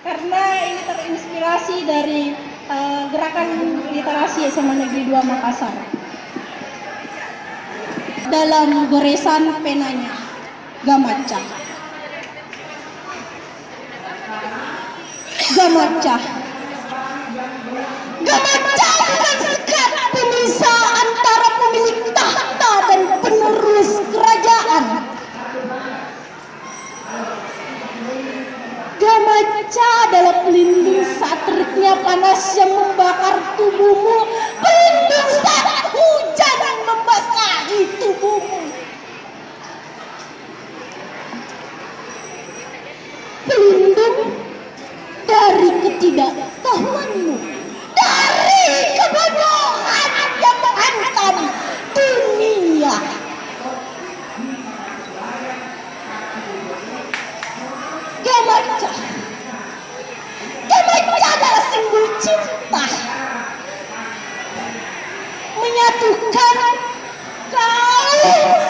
karena ini terinspirasi dari gerakan literasi SMA Negeri 2 Makassar. Dalam goresan penanya, Gamaca. Gamaca. Gamaca bukan sekat pemisah antara pemilik tahta dan penerus kerajaan. Gamaca adalah pelindung saat teriknya panas yang membakar tubuhmu, pelindung saat hujan yang membasahi tubuhmu, pelindung dari ketidaktahuanmu, dari kebodohan yang menghantam dunia. Gamaca. Gamaca adalah simbol cinta, menyatukan kaum